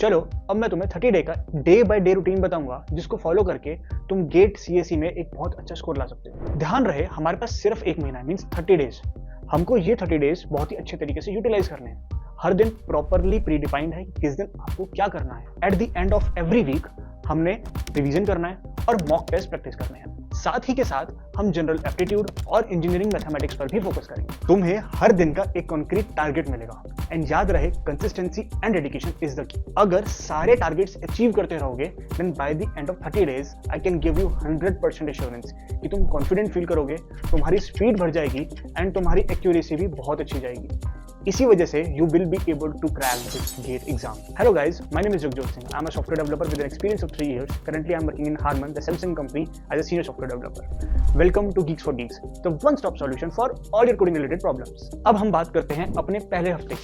चलो अब मैं तुम्हें 30 डे का डे बाय डे रूटीन बताऊंगा जिसको फॉलो करके तुम गेट सीएसई में एक बहुत अच्छा स्कोर ला सकते हो। ध्यान रहे हमारे पास सिर्फ एक महीना मींस 30 डेज। हमको ये 30 डेज बहुत ही अच्छे तरीके से यूटिलाइज करने हैं। हर दिन प्रॉपरली प्री डिफाइंड है कि किस दिन आपको क्या करना है। At the end of every week हमने रिवीजन करना है और मॉक टेस्ट प्रैक्टिस करने हैं। साथ ही के साथ हम जनरल एप्टीट्यूड और इंजीनियरिंग मैथमेटिक्स पर भी फोकस करेंगे। तुम्हें हर दिन का एक कॉन्क्रीट टारगेट मिलेगा एंड याद रहे consistency and dedication is the key. अगर सारे टारगेट्स अचीव करते रहोगे then by the end of 30 days I can give you 100% assurance कि तुम कॉन्फिडेंट फील करोगे, तुम्हारी स्पीड बढ़ जाएगी एंड तुम्हारी एक्यूरेसी भी बहुत अच्छी जाएगी। इसी वजह से you will be able to crack this GATE exam. Hello guys, my name is Jagjot Singh. I'm a software developer with an experience of 3 years. Currently, I'm working in Harman, the Samsung company, as a senior software developer. Welcome to Geeks for Geeks, the one-stop solution for all your coding related problems. अब हम बात करते हैं अपने पहले हफ्ते।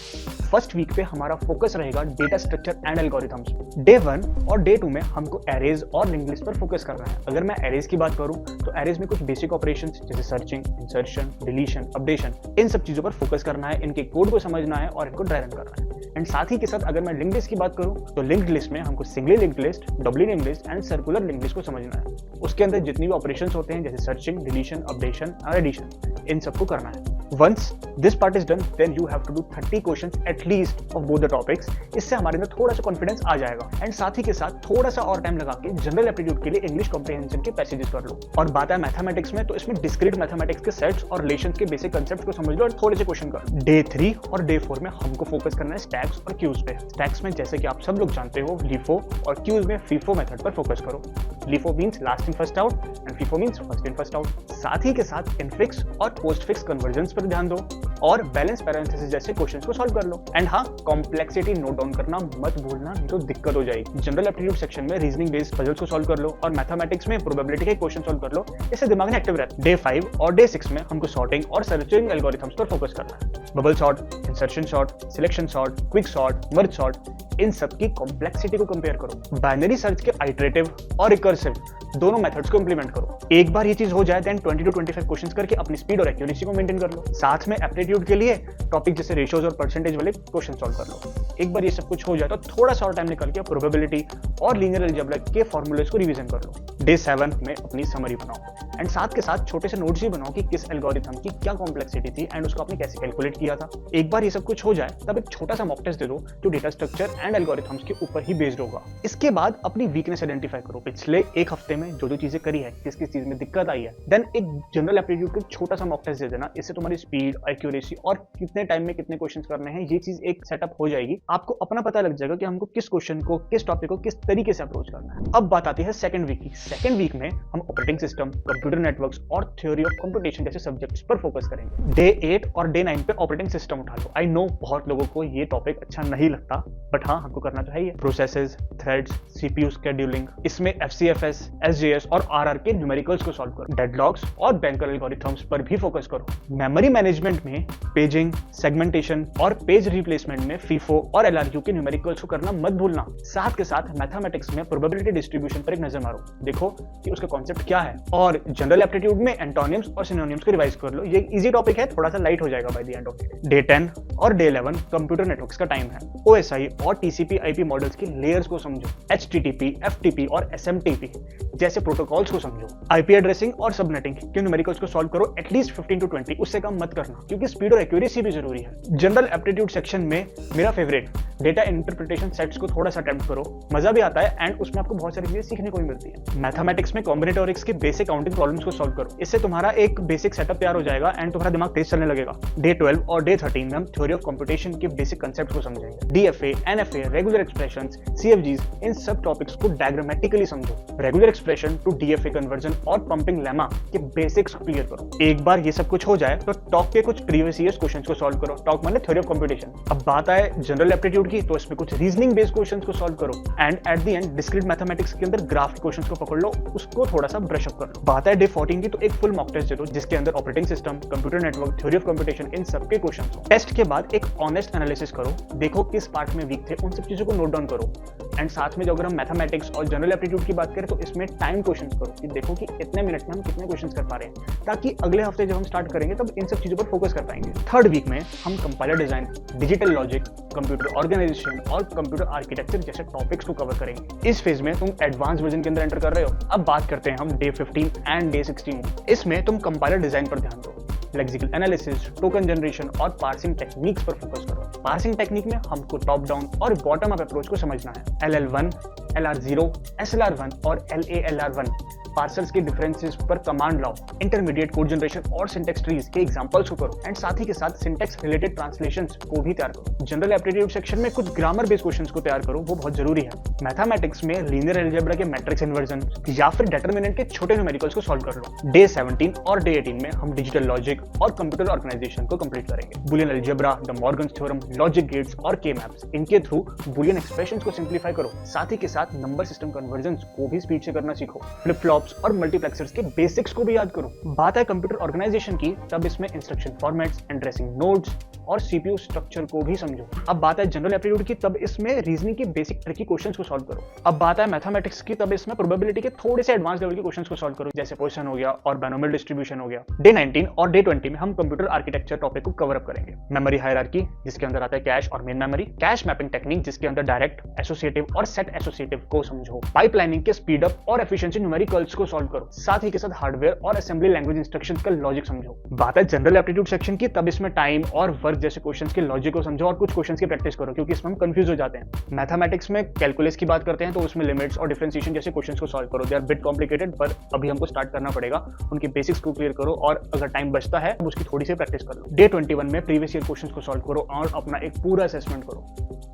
First week पे हमारा फोकस रहेगा data structure and algorithms. Day 1 और डे 2 में हमको एरेज और लिंक्ड लिस्ट पर फोकस करना है। अगर मैं एरेज की बात करूं तो एरेज में कुछ बेसिक ऑपरेशंस जैसे सर्चिंग, इंसर्शन, डिलीशन, अपडेशन, इन सब चीजों पर फोकस करना है, इनके कोड को समझना है और इनको ड्राई रन करना है। एंड साथ ही के साथ अगर मैं लिंक्ड लिस्ट की बात करूं तो लिंक्ड लिस्ट में हमको singly linked list, doubly linked list and circular linked list को समझना है। उसके अंदर जितनी भी ऑपरेशंस होते हैं जैसे सर्चिंग, डिलीशन, अपडेशन और एडिशन, इन सबको करना है। Once this part is done, then you have to do 30 questions at least of both the topics. इससे हमारे अंदर थोड़ा सा कॉन्फिडेंस आ जाएगा। एंड साथ ही के साथ थोड़ा सा और टाइम लगा के जनरल एप्टीट्यूड के लिए इंग्लिश कॉम्प्रिहेंशन के पैसेजेस कर लो। और बात है मैथमेटिक्स में तो इसमें डिस्क्रीट मैथमेटिक्स के सेट्स और रिलेशंस के बेसिक कंसेप्ट को समझ लो और थोड़े से क्वेश्चन करो। डे 3 और डे 4 में हमको फोकस करना है स्टैक्स और क्यूज पे। स्टैक्स में जैसे कि आप सब लोग जानते हो LIFO और क्यूज में FIFO मेथड पर फोकस करो। LIFO means last in first out and FIFO means first in first out. साथ ही के साथ इनफिक्स और पोस्ट फिक्स कन्वर्जन्स पर ध्यान दो और बैलेंस पैरेंथेसिस जैसे क्वेश्चंस को सॉल्व कर लो। एंड हाँ, कॉम्प्लेक्सिटी नोट डाउन करना मत भूलना, नहीं तो दिक्कत हो जाएगी। जनरल एप्टीट्यूड सेक्शन में रीजनिंग बेस्ड पजल्स को सॉल्व कर लो और मैथमेटिक्स में प्रोबेबिलिटी के क्वेश्चन सॉल्व कर लो, इससे दिमाग में एक्टिव रहता है। डे 5 और डे 6 में हमको सॉर्टिंग और सर्चिंग एल्गोरिथम्स पर फोकस करना है। Bubble sort, insertion sort, selection sort, quick sort, merge sort, इन सब की कॉम्प्लेक्सिटी को कंपेयर करो। बाइनरी सर्च के आइटरेटिव और रिकर्सिव दोनों मेथड्स को इंप्लीमेंट करो। एक बार ये चीज हो जाए देन 20 to 25 क्वेश्चंस करके अपनी स्पीड और एक्यूरेसी को मेंटेन कर लो। साथ में एप्टीट्यूड के लिए टॉपिक जैसे रेशियोज और परसेंटेज वाले क्वेश्चन सॉल्व कर लो। एक बार ये सब कुछ हो जाए तो थोड़ा सा और टाइम निकाल के प्रोबेबिलिटी और लीनियर अलजेब्रा के फॉर्मूलेस को रिवीजन कर लो। डे 7 में अपनी समरी बनाओ एंड साथ के साथ छोटे से नोट्स भी बनाओ कि किस एल्गोरिथम की क्या कॉम्प्लेक्सिटी थी एंड उसको आपने कैसे कैलकुलेट किया था। एक बार ये सब कुछ हो जाए तब एक छोटा सा मॉक टेस्ट दे दो जो डेटा स्ट्रक्चर एंड एल्गोरिथम्स के ऊपर ही बेस्ड होगा। इसके बाद अपनी वीकनेस आइडेंटिफाई करो, पिछले एक हफ्ते में जो चीजें करी है, किस किस चीज में दिक्कत आई है। देन एक जनरल एप्टीट्यूड का छोटा सा मॉक टेस्ट दे देना, इससे तुम्हारी स्पीड, एक्यूरेसी और कितने टाइम में कितने क्वेश्चंस करने हैं ये चीज एक सेटअप हो जाएगी। आपको अपना पता लग जाएगा कि हमको किस क्वेश्चन को, किस टॉपिक को किस तरीके से अप्रोच करना है। अब बात आती है सेकंड वीक की। सेकंड वीक में हम ऑपरेटिंग सिस्टम, कंप्यूटर नेटवर्क्स और थ्योरी ऑफ कंप्यूटेशन जैसे सब्जेक्ट्स पर फोकस करेंगे। डे 8 और डे 9 पे ऑपरेटिंग सिस्टम उठा लो। आई नो बहुत लोगों को ये टॉपिक अच्छा नहीं लगता, बट हाँ, हमको करना चाहिए। प्रोसेसेस, थ्रेड्स, सीपीयू शेड्यूलिंग, इसमें FCFS, SJS और RR के न्यूमेरिकल्स को सॉल्व करो। डेडलॉक्स और बैंकर एल्गोरिथम्स पर भी फोकस करो। मेमोरी मैनेजमेंट में पेजिंग, सेगमेंटेशन और पेज रिप्लेसमेंट में FIFO और LRU के न्यूमेरिकल्स को करना मत भूलना। साथ के साथ मैथमेटिक्स में प्रोबेबिलिटी डिस्ट्रीब्यूशन पर एक नजर मारो, देखो कि उसका कॉन्सेप्ट क्या है। और जनरल एप्टीट्यूड में एंटोनिम्स और सिनोनिम्स को रिवाइज कर लो। ये इजी टॉपिक है, थोड़ा सा लाइट हो जाएगा bye the end of it. Day 10 और डे 11 कंप्यूटर नेटवर्क्स का टाइम है। OSI और TCP/IP मॉडल्स के लेयर्स को समझो। HTTP, FTP और SMTP जैसे प्रोटोकॉल्स को समझो। IP एड्रेसिंग और सबनेटिंग के न्यूमेरिकल्स को सॉल्व करो एटलीस्ट 15 to 20, उससे कम मत करना क्योंकि स्पीड और एक्यूरेसी भी जरूरी है। जनरल एप्टीट्यूड सेक्शन में मेरा फेवरेट डेटा इंटरप्रिटेशन सेट्स को थोड़ा सा अटेम्प्ट करो, मजा भी आता है एंड उसमें आपको बहुत सारी चीजें सीखने को भी मिलती है। मैथमेटिक्स में कॉम्बिनेटोरिक्स के बेसिक काउंटिंग प्रॉब्लम्स को सॉल्व करो, इससे तुम्हारा एक बेसिक सेटअप तैयार हो जाएगा एंड तुम्हारा दिमाग तेज चलने लगेगा। डे 12 और डे 13 में हम थ्योरी ऑफ कंप्यूटेशन के बेसिक कंसेप्ट को समझेंगे। DFA, NFA, regular expressions, CFGs, इन सब टॉपिक्स को डायग्रामेटिकली समझो। Regular expression to DFA conversion और पंपिंग लेमा के बेसिक्स क्लियर करो। एक बार ये सब कुछ हो जाए तो टॉक के कुछ प्रीवियस ईयर्स क्वेश्चंस को सॉल्व करो। टॉक माने थ्योरी ऑफ कंप्यूटेशन। अब बात आए जनरल एप्टीट्यूड की तो इसमें कुछ रीजनिंग बेस्ड क्वेश्चंस को सॉल्व करो and eight the and discrete mathematics के अंदर ग्राफ के क्वेश्चंस को पकड़ लो, उसको थोड़ा सा ब्रश अप कर लो। बात है डे 14 की तो एक फुल मॉक टेस्ट दे दो जिसके अंदर operating system, computer network, theory of computation इन सब के क्वेश्चंस हो। टेस्ट के बाद एक ऑनेस्ट एनालिसिस करो, देखो किस पार्ट में वीक थे उन सब चीजों को नोट डाउन करो। एंड साथ में जो अगर हम मैथमेटिक्स और जनरल एप्टीट्यूड की बात करें तो इसमें टाइम क्वेश्चंस करो कि देखो कि इतने मिनट में हम कितने क्वेश्चंस कर पा रहे हैं, ताकि अगले हफ्ते जब हम स्टार्ट करेंगे तब इन सब चीजों पर फोकस कर पाएंगे। थर्ड वीक में हम compiler design, digital logic, computer organization और कंप्यूटर आर्किटेक्चर जैसे टॉपिक्स को कवर करेंगे। इस फेज में तुम एडवांस वर्जन के अंदर एंटर कर रहे हो। अब बात करते हैं हम डे 15 एंड डे 16। इसमें तुम कंपाइलर डिजाइन पर ध्यान दो, लेक्सिकल एनालिसिस, टोकन जनरेशन और पार्सिंग टेक्निक्स पर फोकस करो। पार्सिंग टेक्निक में हमको टॉप डाउन और बॉटम अप अप्रोच को समझना है। LL1, LR0, SLR1 और LALR1 पार्सल्स के डिफरेंसेस पर कमांड लाओ। इंटरमीडिएट कोड जनरेशन और सिंटेक्स ट्रीज के एग्जांपल्स को करो एंड साथ ही के साथ सिंटेक्स रिलेटेड ट्रांसलेशंस को भी तैयार करो। जनरल एप्टीट्यूड सेक्शन में कुछ ग्रामर बेस्ड क्वेश्चंस को तैयार करो, वो बहुत जरूरी है। मैथमेटिक्स में लीनियर अलजेब्रा के मैट्रिक्स इन्वर्जन या फिर डिटरमिनेंट के छोटे न्यूमेरिकल्स को सॉल्व कर लो। डे 17 और डे 18 में हम डिजिटल लॉजिक और कंप्यूटर ऑर्गेनाइजेशन को कंप्लीट करेंगे। Boolean algebra, the Morgan's theorem, logic gates और के मैप्स, इनके थ्रू बुलियन एक्सप्रेशंस को सिंप्लीफाई करो। साथ ही के साथ नंबर सिस्टम कन्वर्जन्स को भी स्पीड से करना सीखो। फ्लिप फ्लॉप्स और मल्टीप्लेक्सर्स के बेसिक्स को भी याद करो। बात है कंप्यूटर ऑर्गेनाइजेशन की, तब इसमें इंस्ट्रक्शन फॉर्मेट्स, एड्रेसिंग नोड्स और सीपीयू स्ट्रक्चर को भी समझो। अब बात है जनरल एप्टीट्यूड की, तब इसमें रीजनिंग के बेसिक ट्रिकी क्वेश्चंस को सॉल्व करो। अब बात है मैथमेटिक्स की, तब इसमें प्रोबेबिलिटी के थोड़े से एडवांस लेवल के क्वेश्चंस को सॉल्व करो, जैसे पोजीशन हो गया और बाइनोमियल डिस्ट्रीब्यूशन हो गया। डे 19 और डे 20 में हम कंप्यूटर आर्किटेक्चर टॉपिक को कवर अप करेंगे। मेमोरी हायरार्की, जिसके अंदर आता है कैश और main memory, cash mapping technique, जिसके अंदर डायरेक्ट, एसोसिएटिव और सेट एसोसिएटिव को समझो। पाइपलाइनिंग के स्पीड अप और एफिशिएंसी न्यूमेरिकल्स को सॉल्व करो। साथ ही के साथ हार्डवेयर और असेंबली लैंग्वेज इंस्ट्रक्शंस का लॉजिक समझो। बात है जनरल एप्टीट्यूड सेक्शन की, तब इसमें टाइम और वर्क जैसे क्वेश्चंस के लॉजिक को समझो और कुछ क्वेश्चंस की प्रैक्टिस करो, क्योंकि इसमें हम कंफ्यूज हो जाते हैं। मैथमेटिक्स में कैलकुलस की बात करते हैं तो उसमें लिमिट्स और डिफरेंशिएशन जैसे क्वेश्चंस को सॉल्व करो। दे आर बिट कॉम्प्लिकेटेड, पर अभी हमको स्टार्ट करना पड़ेगा। उनके बेसिक्स को क्लियर करो और अगर टाइम बचता है तो उसकी थोड़ी सी प्रैक्टिस कर लो। डे 21 में प्रीवियस ईयर क्वेश्चंस को सॉल्व करो और अपना एक पूरा असेसमेंट करो।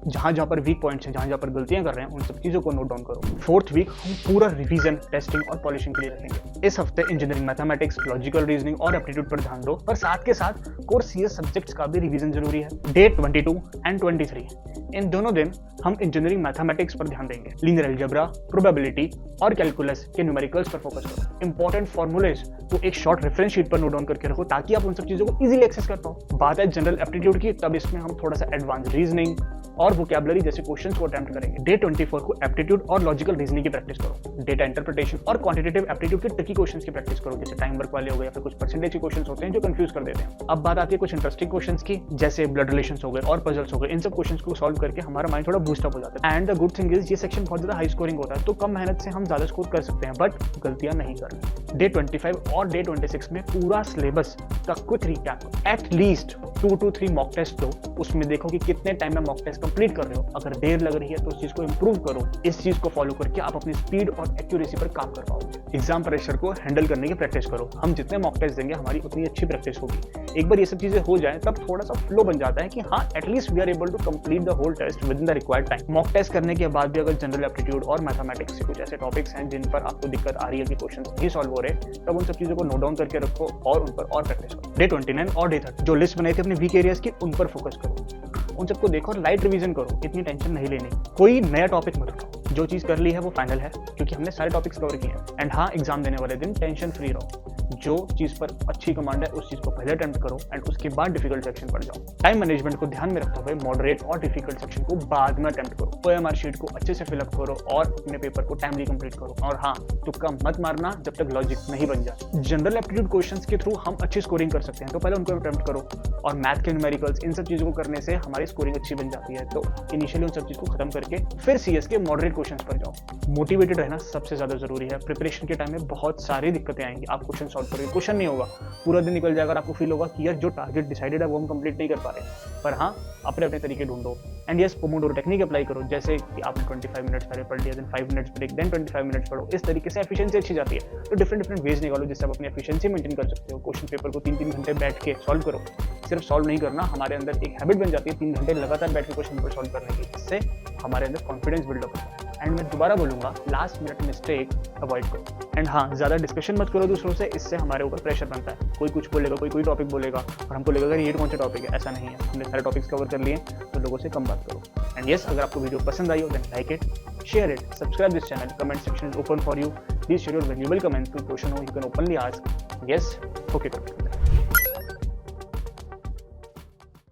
जहां पर वीक पॉइंट्स हैं, जहां पर गलतियां कर रहे हैं, उन सब चीजों को नोट डाउन करो। फोर्थ वीक हम पूरा रिवीजन, टेस्टिंग और पॉलिशिंग के लिए रखेंगे। इस हफ्ते इंजीनियरिंग मैथमेटिक्स, लॉजिकल रीजनिंग और एप्टीट्यूड पर ध्यान दो, पर साथ के साथ कोर सीएस सब्जेक्ट्स का भी रिवीजन जरूरी है। डे 22 एंड 23 इन दोनों दिन हम इंजीनियरिंग मैथमेटिक्स पर ध्यान देंगे। लीनियर अलजेब्रा, प्रोबेबिलिटी और कैलकुलस के न्यूमेरिकल्स पर फोकस करो। इंपॉर्टेंट फॉर्मूलेज को एक शॉर्ट रेफरेंस शीट पर नोट डाउन करके रखो, ताकि आप उन सब चीजों को इजीली एक्सेस कर पाओ। बात है जनरल एप्टीट्यूड की, तब इसमें हम थोड़ा सा एडवांस रीजनिंग और वोकैबुलरी जैसे क्वेश्चंस को अटेम्प्ट करेंगे। डे 24 को एप्टीट्यूड और लॉजिकल रीजनिंग की प्रैक्टिस करो। डेटा इंटरप्रिटेशन और क्वांटिटेटिव एप्टीट्यूड के ट्रिकी क्वेश्चंस की प्रैक्टिस करो, जैसे टाइम वर्क वाले हो गए या फिर कुछ परसेंटेज के क्वेश्चंस होते हैं जो कंफ्यूज कर देते हैं। अब बात आती है कुछ इंटरेस्टिंग क्वेश्चंस की, जैसे ब्लड रिलेशंस हो गए और पजल्स हो गए। इन सब क्वेश्चंस को सॉल्व करके हमारा माइंड थोड़ा बूस्ट अप हो जाता है। And the good thing is ये सेक्शन बहुत ज्यादा हाई स्कोरिंग होता है, तो कम मेहनत से हम ज्यादा स्कोर कर सकते हैं, बट गलतियां नहीं करनी। डे 25 और डे 26 में पूरा सिलेबस का quick recap, at least 2 to 3 mock test दो। उसमें देखो कि कितने टाइम में मॉक टेस्ट कंप्लीट कर रहे हो। अगर देर लग रही है तो उस चीज को इंप्रूव करो। इस चीज को फॉलो करके आप अपनी स्पीड और एक्यूरेसी पर काम कर पाओगे। एग्जाम प्रेशर को हैंडल करने की प्रैक्टिस करो। हम जितने मॉक टेस्ट देंगे हमारी उतनी अच्छी प्रैक्टिस होगी। एक बार ये सब चीजें हो जाए तब थोड़ा सा फ्लो बन जाता है कि हाँ at least we are able to complete the whole test within the required time. Mock test करने के बाद भी अगर जनरल एप्टीट्यूड और मैथमेटिक्स से कुछ ऐसे टॉपिक्स हैं जिन पर आपको दिक्कत आ रही है कि क्वेश्चन नहीं सॉल्व हो रहे, तब उन सब चीजों को नोट डाउन करके रखो और उन पर और प्रैक्टिस करो। डे 29 और डे 30 जो लिस्ट बनाई थी अपने वीक एरियाज की, उन पर फोकस करो। उन सबको देखो और लाइट रिवीजन करो, इतनी टेंशन नहीं लेनी। कोई नया टॉपिक मत उठाओ, जो चीज कर ली है वो फाइनल है, क्योंकि हमने सारे टॉपिक्स कवर किए हैं। एंड हाँ, एग्जाम देने वाले दिन टेंशन फ्री रहो। जो चीज पर अच्छी कमांड है उस चीज को पहले अटेम्प्ट करो एंड उसके बाद डिफिकल्ट सेक्शन पर जाओ। टाइम मैनेजमेंट को ध्यान में रखते हुए मॉडरेट और डिफिकल्ट सेक्शन को बाद में अटेम्प्ट करो। OMR शीट को अच्छे से फिलअप करो और अपने पेपर को टाइमली कंप्लीट करो। और हाँ, तुक्का मत मारना जब तक लॉजिक नहीं बन जाए। जनरल एप्टीट्यूड क्वेश्चंस के थ्रू हम अच्छी स्कोरिंग कर सकते हैं, तो पहले उनको अटेम्प्ट करो। और मैथ के न्यूमेरिकल्स, इन सब चीजों को करने से हमारी स्कोरिंग अच्छी बन जाती है। तो इनिशियली उन सब चीज को खत्म करके फिर CS के मॉडरेट क्वेश्चंस पर जाओ। मोटिवेटेड रहना सबसे ज्यादा जरूरी है। प्रिपरेशन के टाइम में बहुत सारी दिक्कतें आएंगी। आप क्वेश्चन सॉल्व करोगे, क्वेश्चन नहीं होगा, पूरा दिन निकल जाएगा, आपको फील होगा कि यार जो टारगेट डिसाइडेड है वो हम कंप्लीट नहीं कर पा रहे। पर हाँ, अपने अपने तरीके ढूंढो। And yes, pomodoro technique apply करो, जैसे कि आपने 25 मिनट्स पहले पढ़ लिया, then 5 minutes break, then 25 minutes पढ़ो। इस तरीके से एफिशिएंसी अच्छी जाती है। तो डिफरेंट वेज निकालो जिससे आप अपनी एफिशिएंसी मेंटेन कर सकते हो। क्वेश्चन पेपर को 3-3 घंटे बैठ के सॉल्व करो। सिर्फ सॉल्व नहीं करना, हमारे अंदर एक हैबिट बन जाती है 3 घंटे लगातार बैठ के क्वेश्चन पेपर सॉल्व करने की। इससे हमारे अंदर कॉन्फिडेंस बिल्डअप होता है। एंड मैं दोबारा बोलूंगा, लास्ट मिनट मिस्टेक अवॉइड करो। एंड हाँ, ज्यादा डिस्कशन मत करो दूसरों से, इससे हमारे ऊपर प्रेशर बनता है। कोई कुछ बोलेगा, कोई टॉपिक बोलेगा और हमको लगेगा ये कौन सा टॉपिक है। ऐसा नहीं है, हमने सारे टॉपिक्स कवर कर लिए, तो लोगों से कम बात करो। एंड यस, अगर आपको वीडियो पसंद आई हो then like it, share it, subscribe this channel, comment section is open for you. Please share your valuable comments to question or you can openly ask. Yes, okay.